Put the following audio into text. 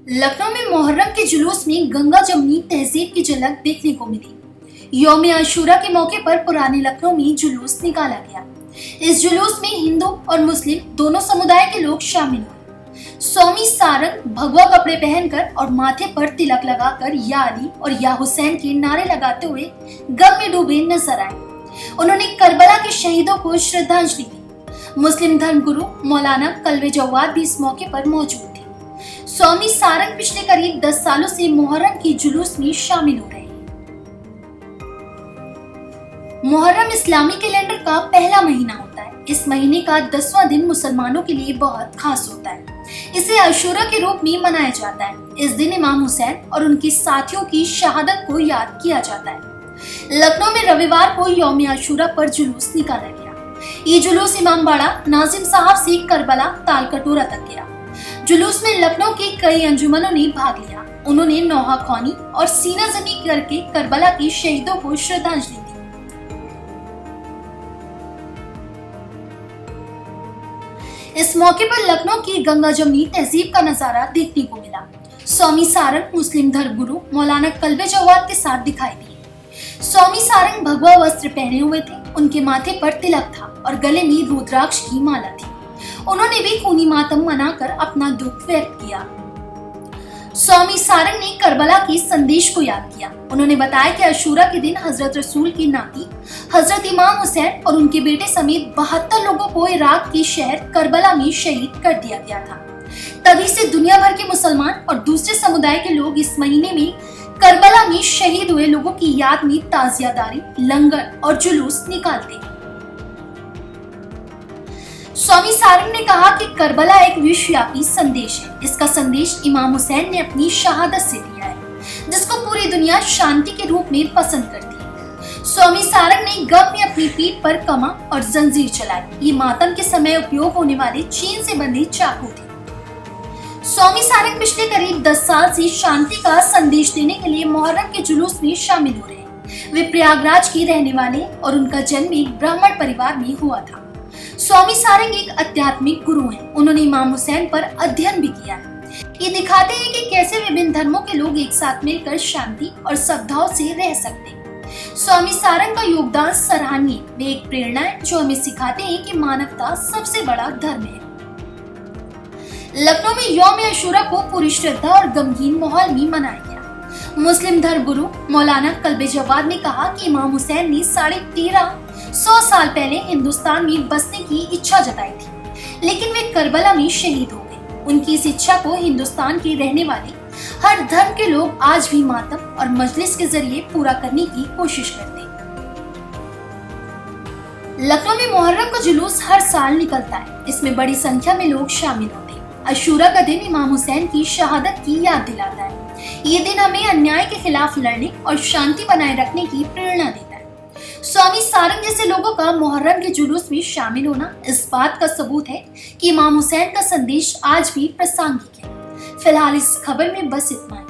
लखनऊ में मुहर्रम के जुलूस में गंगा जमुनी तहजीब की झलक देखने को मिली। यौम आशूरा के मौके पर पुराने लखनऊ में जुलूस निकाला गया। इस जुलूस में हिंदू और मुस्लिम दोनों समुदाय के लोग शामिल हुए। स्वामी सारंग भगवा कपड़े पहनकर और माथे पर तिलक लगाकर या अली और या हुसैन के नारे लगाते हुए गम में डूबे नजर आए। उन्होंने करबला के शहीदों को श्रद्धांजलि दी। मुस्लिम धर्मगुरु मौलाना कल्बे जव्वाद भी इस मौके पर मौजूद थे। स्वामी सारंग पिछले करीब 10 सालों से मुहर्रम की जुलूस में शामिल हो रहे हैं। मुहर्रम इस्लामी कैलेंडर का पहला महीना होता है। इस महीने का 10वां दिन मुसलमानों के लिए बहुत खास होता है। इसे आशूरा के रूप में मनाया जाता है। इस दिन इमाम हुसैन और उनके साथियों की शहादत को याद किया जाता है। लखनऊ में रविवार को यौम आशूरा पर जुलूस निकाला गया। ये जुलूस इमामबाड़ा नाजिम साहब से करबला तालकटोरा तक गया। जुलूस में लखनऊ की कई अंजुमनों ने भाग लिया। उन्होंने नौहा ख्वानी और सीना जनी करके करबला के शहीदों को श्रद्धांजलि दी। इस मौके पर लखनऊ की गंगा जमुनी तहजीब का नजारा देखने को मिला। स्वामी सारंग मुस्लिम धर्मगुरु मौलाना कल्बे जव्वाद के साथ दिखाई दिए। स्वामी सारंग भगवा वस्त्र पहने हुए थे। उनके माथे पर तिलक था और गले में रुद्राक्ष की माला थी। उन्होंने भी खूनी मातम मनाकर अपना दुख व्यक्त किया। स्वामी सारंग ने करबला के संदेश को याद किया। उन्होंने बताया कि आशूरा के दिन हजरत रसूल की नाती हजरत इमाम हुसैन और उनके बेटे समेत 72 लोगों को इराक के शहर करबला में शहीद कर दिया गया था। तभी से दुनिया भर के मुसलमान और दूसरे समुदाय के लोग इस महीने में करबला में शहीद हुए लोगों की याद में ताजियादारी, लंगर और जुलूस निकालते हैं। स्वामी सारंग ने कहा कि करबला एक विश्वव्यापी संदेश है। इसका संदेश इमाम हुसैन ने अपनी शहादत से दिया है, जिसको पूरी दुनिया शांति के रूप में पसंद करती है। स्वामी सारंग ने गम में अपनी पीठ पर कमा और जंजीर चलाई। ये मातम के समय उपयोग होने वाले चीन से बंधे चाकू थे। स्वामी सारंग पिछले करीब 10 साल से शांति का संदेश देने के लिए मुहर्रम के जुलूस में शामिल हो रहे हैं। वे प्रयागराज के रहने वाले और उनका जन्म एक ब्राह्मण परिवार में हुआ था। स्वामी सारंग एक आध्यात्मिक गुरु हैं। उन्होंने इमाम हुसैन पर अध्ययन भी किया है। ये दिखाते हैं कि कैसे विभिन्न धर्मों के लोग एक साथ मिलकर शांति और सद्भाव से रह सकते हैं। स्वामी सारंग का योगदान सराहनीय। वे एक प्रेरणा है जो हमें सिखाते हैं कि मानवता सबसे बड़ा धर्म है। लखनऊ में यौम आशूरा को पूरी श्रद्धा और गमगीन माहौल में मनाया गया। मुस्लिम धर्मगुरु मौलाना कल्बे जव्वाद ने कहा कि इमाम हुसैन ने 1350 साल पहले हिंदुस्तान में बसने की इच्छा जताई थी, लेकिन वे करबला में शहीद हो गए। उनकी इस इच्छा को हिंदुस्तान के रहने वाले हर धर्म के लोग आज भी मातम और मजलिस के जरिए पूरा करने की कोशिश करते हैं। लखनऊ में मुहर्रम का जुलूस हर साल निकलता है। इसमें बड़ी संख्या में लोग शामिल होते हैं। आशूरा का दिन इमाम हुसैन की शहादत की याद दिलाता है। ये दिन हमें अन्याय के खिलाफ लड़ने और शांति बनाए रखने की प्रेरणा देता है। स्वामी सारंग जैसे लोगों का मुहर्रम के जुलूस में शामिल होना इस बात का सबूत है कि इमाम हुसैन का संदेश आज भी प्रासंगिक है। फिलहाल इस खबर में बस इतना ही।